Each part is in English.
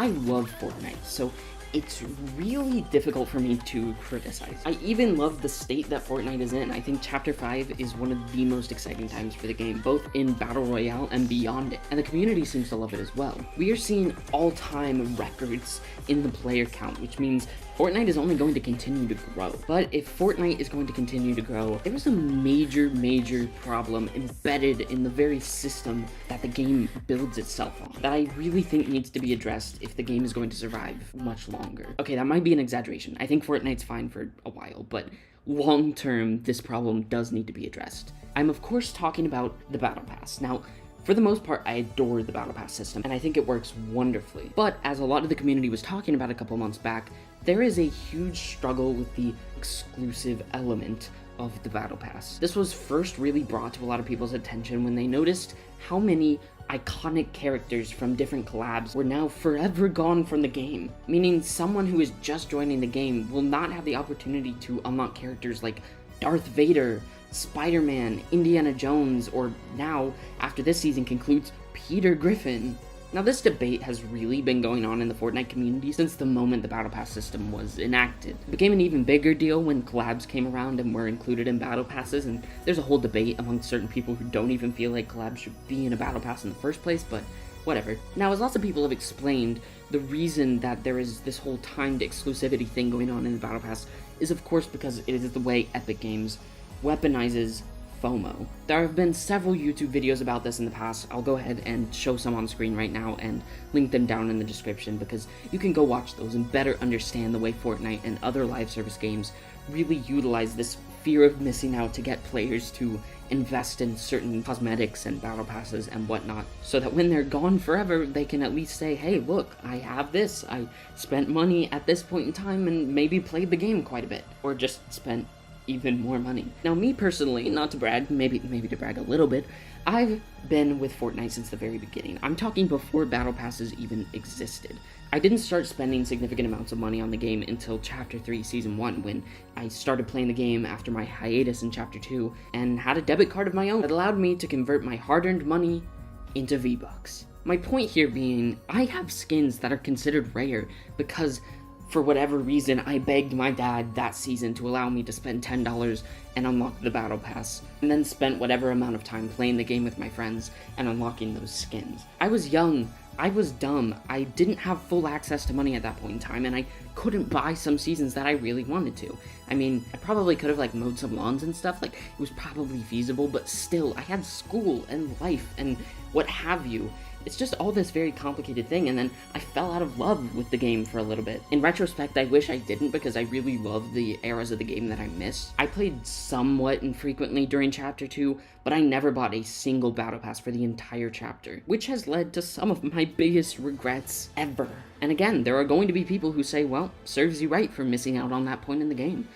I love Fortnite, so it's really difficult for me to criticize. I even love the state that Fortnite is in. I think Chapter 5 is one of the most exciting times for the game, both in Battle Royale and beyond it, and the community seems to love it as well. We are seeing all-time records in the player count, which means Fortnite is only going to continue to grow. But if Fortnite is going to continue to grow, there is a major problem embedded in the very system that the game builds itself on that I really think needs to be addressed if the game is going to survive much longer. Okay, that might be an exaggeration. I think Fortnite's fine for a while, but long term, this problem does need to be addressed. I'm of course talking about the Battle Pass. Now, for the most part, I adore the Battle Pass system, and I think it works wonderfully. But as a lot of the community was talking about a couple months back, there is a huge struggle with the exclusive element of the Battle Pass. This was first really brought to a lot of people's attention when they noticed how many iconic characters from different collabs were now forever gone from the game, meaning someone who is just joining the game will not have the opportunity to unlock characters like Darth Vader, Spider-Man, Indiana Jones, or now, after this season concludes, Peter Griffin. Now, this debate has really been going on in the Fortnite community since the moment the Battle Pass system was enacted. It became an even bigger deal when collabs came around and were included in Battle Passes, and there's a whole debate among certain people who don't even feel like collabs should be in a Battle Pass in the first place, but whatever. Now, as lots of people have explained, the reason that there is this whole timed exclusivity thing going on in the Battle Pass is of course because it is the way Epic Games weaponizes FOMO. There have been several YouTube videos about this in the past. I'll go ahead and show some on screen right now and link them down in the description because you can go watch those and better understand the way Fortnite and other live service games really utilize this fear of missing out to get players to invest in certain cosmetics and battle passes and whatnot, so that when they're gone forever, they can at least say, hey, look, I have this, I spent money at this point in time and maybe played the game quite a bit, or just spent even more money. Now, me personally, not to brag, maybe to brag a little bit, I've been with Fortnite since the very beginning. I'm talking before Battle Passes even existed. I didn't start spending significant amounts of money on the game until Chapter 3 Season 1, when I started playing the game after my hiatus in Chapter 2, and had a debit card of my own that allowed me to convert my hard-earned money into V-Bucks. My point here being, I have skins that are considered rare because for whatever reason, I begged my dad that season to allow me to spend $10 and unlock the Battle Pass, and then spent whatever amount of time playing the game with my friends and unlocking those skins. I was young, I was dumb, I didn't have full access to money at that point in time, and I couldn't buy some seasons that I really wanted to. I mean, I probably could have mowed some lawns and stuff, it was probably feasible, but still, I had school and life and what have you. It's just all this very complicated thing, and then I fell out of love with the game for a little bit. In retrospect, I wish I didn't because I really love the eras of the game that I missed. I played somewhat infrequently during Chapter 2, but I never bought a single Battle Pass for the entire chapter, which has led to some of my biggest regrets ever. And again, there are going to be people who say, well, serves you right for missing out on that point in the game.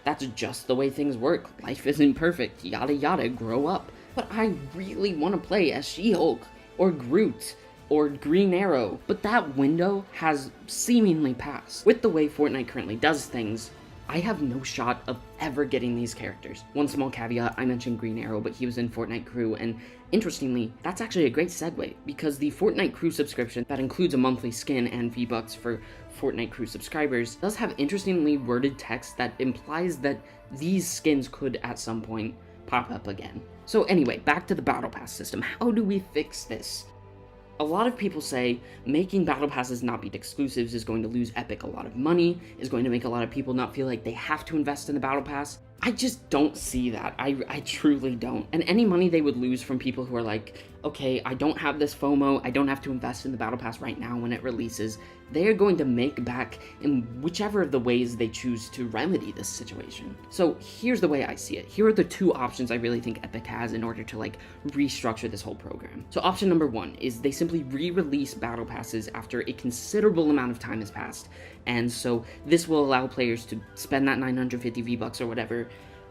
That's just the way things work. Life isn't perfect, yada yada, grow up. But I really want to play as She-Hulk, or Groot, or Green Arrow, but that window has seemingly passed. With the way Fortnite currently does things, I have no shot of ever getting these characters. One small caveat, I mentioned Green Arrow, but he was in Fortnite Crew, and interestingly, that's actually a great segue, because the Fortnite Crew subscription that includes a monthly skin and V-Bucks for Fortnite Crew subscribers does have interestingly worded text that implies that these skins could at some point pop up again. So anyway, back to the Battle Pass system. How do we fix this? A lot of people say making Battle Passes not be exclusives is going to lose Epic a lot of money, is going to make a lot of people not feel like they have to invest in the Battle Pass. I just don't see that. I truly don't. And any money they would lose from people who are like, okay, I don't have this FOMO, I don't have to invest in the Battle Pass right now when it releases, they are going to make back in whichever of the ways they choose to remedy this situation. So here's the way I see it. Here are the two options I really think Epic has in order to restructure this whole program. So option number one is they simply re-release Battle Passes after a considerable amount of time has passed. And so this will allow players to spend that 950 V-Bucks or whatever,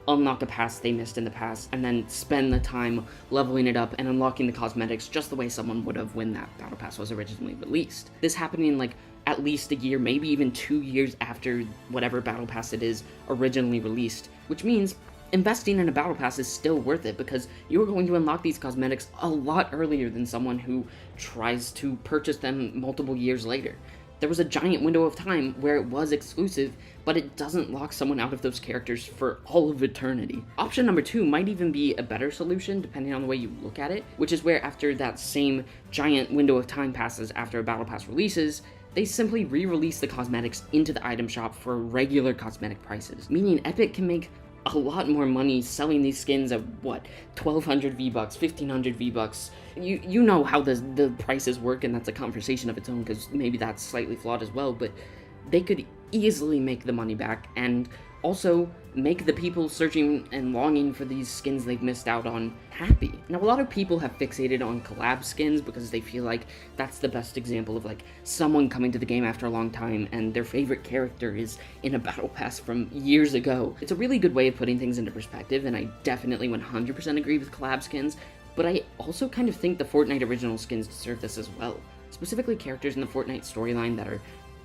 unlock a pass they missed in the past, and then spend the time leveling it up and unlocking the cosmetics just the way someone would have when that Battle Pass was originally released. This happening at least a year, maybe even 2 years after whatever Battle Pass it is originally released, which means investing in a Battle Pass is still worth it because you're going to unlock these cosmetics a lot earlier than someone who tries to purchase them multiple years later. There was a giant window of time where it was exclusive, but it doesn't lock someone out of those characters for all of eternity. Option number 2 might even be a better solution depending on the way you look at it, which is where after that same giant window of time passes after a battle pass releases, they simply re-release the cosmetics into the item shop for regular cosmetic prices, meaning Epic can make a lot more money selling these skins at, what, 1,200 V-Bucks, 1,500 V-Bucks. You know how the prices work, and that's a conversation of its own, because maybe that's slightly flawed as well, but they could easily make the money back, and also make the people searching and longing for these skins they've missed out on happy. Now, a lot of people have fixated on collab skins because they feel like that's the best example of like someone coming to the game after a long time and their favorite character is in a battle pass from years ago. It's a really good way of putting things into perspective, and I definitely 100% agree with collab skins, but I also kind of think the Fortnite original skins deserve this as well. Specifically characters in the Fortnite storyline that are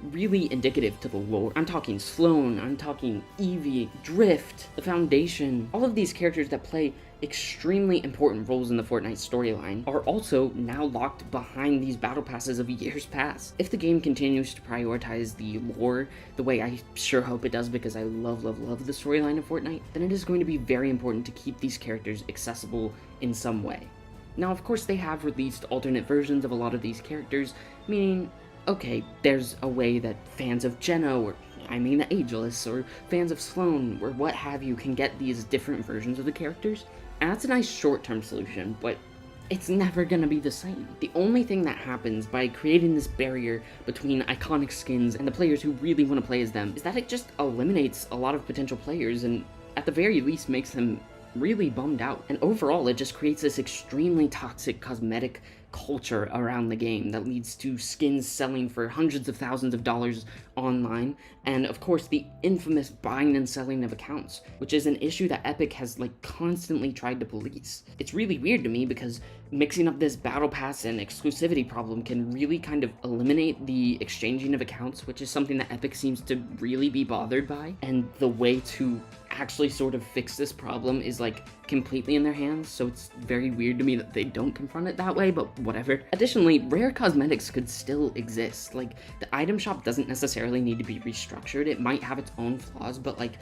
really indicative to the lore. I'm talking Sloan, I'm talking Evie, Drift, the Foundation. All of these characters that play extremely important roles in the Fortnite storyline are also now locked behind these battle passes of years past. If the game continues to prioritize the lore the way I sure hope it does, because I love the storyline of Fortnite, then it is going to be very important to keep these characters accessible in some way. Now, of course, they have released alternate versions of a lot of these characters, meaning okay, there's a way that fans of Jenna, or I mean Ageless, or fans of Sloan, or what have you, can get these different versions of the characters. And that's a nice short-term solution, but it's never gonna be the same. The only thing that happens by creating this barrier between iconic skins and the players who really want to play as them is that it just eliminates a lot of potential players, and at the very least makes them really bummed out. And overall, it just creates this extremely toxic cosmetic culture around the game that leads to skins selling for hundreds of thousands of dollars online, and of course the infamous buying and selling of accounts, which is an issue that Epic has like constantly tried to police. It's really weird to me because mixing up this battle pass and exclusivity problem can really kind of eliminate the exchanging of accounts, which is something that Epic seems to really be bothered by, and the way to actually sort of fix this problem is like completely in their hands, so it's very weird to me that they don't confront it that way, but whatever. Additionally, rare cosmetics could still exist. Like, the item shop doesn't necessarily need to be restructured. It might have its own flaws, but like,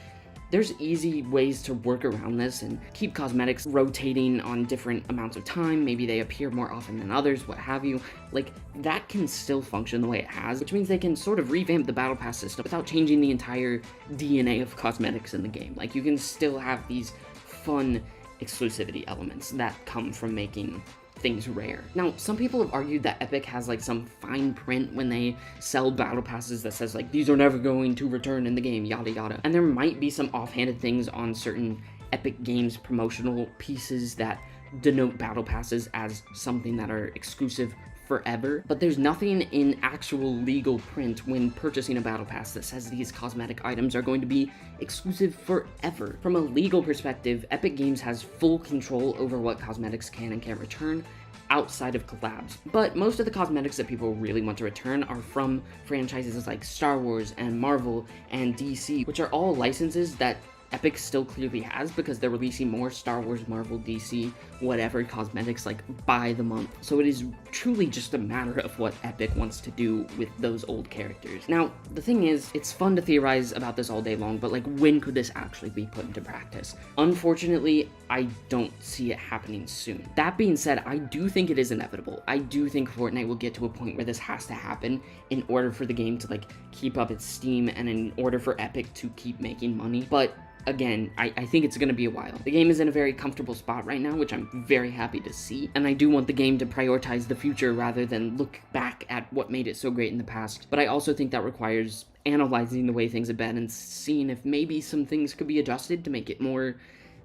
there's easy ways to work around this and keep cosmetics rotating on different amounts of time. Maybe they appear more often than others, what have you. Like, that can still function the way it has, which means they can sort of revamp the battle pass system without changing the entire DNA of cosmetics in the game. Like, you can still have these fun exclusivity elements that come from making things rare. Now, some people have argued that Epic has like some fine print when they sell battle passes that says like, these are never going to return in the game, yada yada. And there might be some offhanded things on certain Epic Games promotional pieces that denote battle passes as something that are exclusive forever, but there's nothing in actual legal print when purchasing a battle pass that says these cosmetic items are going to be exclusive forever. From a legal perspective, Epic Games has full control over what cosmetics can and can't return outside of collabs, but most of the cosmetics that people really want to return are from franchises like Star Wars and Marvel and DC, which are all licenses that Epic still clearly has because they're releasing more Star Wars, Marvel, DC, whatever cosmetics like by the month. So it is truly just a matter of what Epic wants to do with those old characters. Now, the thing is, it's fun to theorize about this all day long, but like, when could this actually be put into practice? Unfortunately, I don't see it happening soon. That being said, I do think it is inevitable. I do think Fortnite will get to a point where this has to happen in order for the game to like keep up its steam and in order for Epic to keep making money. But again, I think it's going to be a while. The game is in a very comfortable spot right now, which I'm very happy to see, and I do want the game to prioritize the future rather than look back at what made it so great in the past. But I also think that requires analyzing the way things have been and seeing if maybe some things could be adjusted to make it more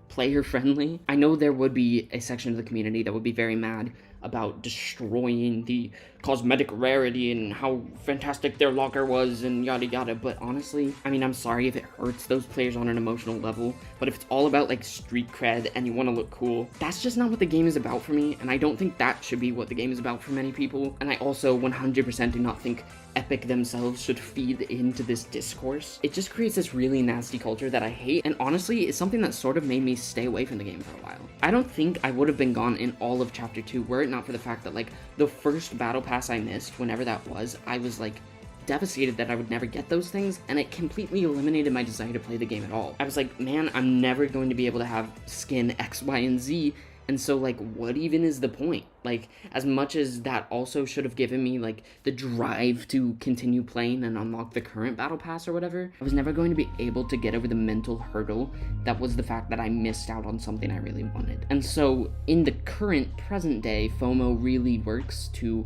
player-friendly. I know there would be a section of the community that would be very mad about destroying the cosmetic rarity and how fantastic their locker was and yada yada, but honestly, I mean, I'm sorry if it hurts those players on an emotional level, but if it's all about like street cred and you want to look cool, that's just not what the game is about for me, and I don't think that should be what the game is about for many people. And I also 100% do not think Epic themselves should feed into this discourse. It just creates this really nasty culture that I hate, and honestly, it's something that sort of made me stay away from the game for a while. I don't think I would have been gone in all of Chapter 2 were it not for the fact that like the first battle pass I missed, whenever that was, I was like devastated that I would never get those things, and it completely eliminated my desire to play the game at all. I was like, man, I'm never going to be able to have skin X, Y, and Z, and so, like, what even is the point? Like, as much as that also should have given me, like, the drive to continue playing and unlock the current battle pass or whatever, I was never going to be able to get over the mental hurdle that was the fact that I missed out on something I really wanted. And so, in the current, present day, FOMO really works to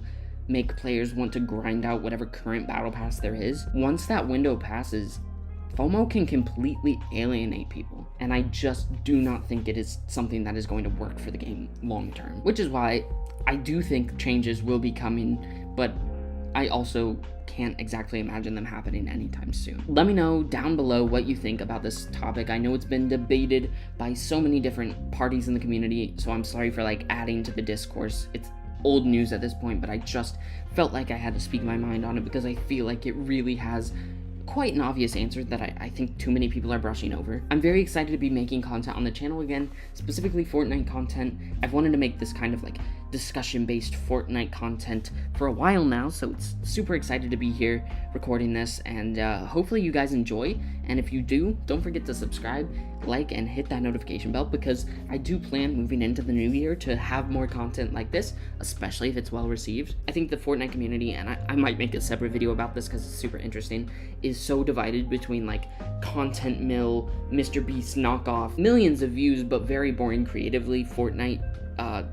make players want to grind out whatever current battle pass there is. Once that window passes, FOMO can completely alienate people, and I just do not think it is something that is going to work for the game long term, which is why I do think changes will be coming, but I also can't exactly imagine them happening anytime soon. Let me know down below what you think about this topic. I know it's been debated by so many different parties in the community, so I'm sorry for like adding to the discourse. It's old news at this point, but I just felt like I had to speak my mind on it because I feel like it really has quite an obvious answer that I think too many people are brushing over. I'm very excited to be making content on the channel again, specifically Fortnite content. I've wanted to make this kind of like discussion-based Fortnite content for a while now, so it's super excited to be here recording this, and hopefully you guys enjoy. And if you do, don't forget to subscribe, like, and hit that notification bell, because I do plan moving into the new year to have more content like this, especially if it's well received. I think the Fortnite community, and I might make a separate video about this because it's super interesting, is so divided between like content mill, Mr. Beast knockoff, millions of views but very boring creatively Fortnite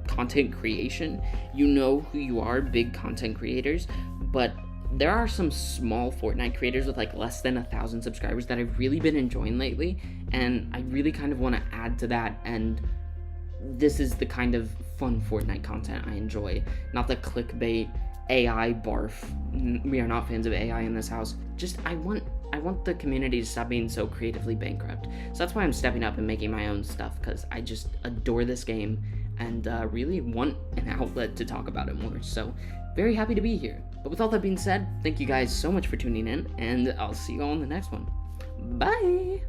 content creation. You know who you are, big content creators, but there are some small Fortnite creators with like less than 1,000 subscribers that I've really been enjoying lately, and I really kind of want to add to that, and this is the kind of fun Fortnite content I enjoy, not the clickbait AI barf. We are not fans of AI in this house. Just I want the community to stop being so creatively bankrupt. So that's why I'm stepping up and making my own stuff, because I just adore this game and really want an outlet to talk about it more. So very happy to be here. But with all that being said, thank you guys so much for tuning in, and I'll see you all in the next one. Bye!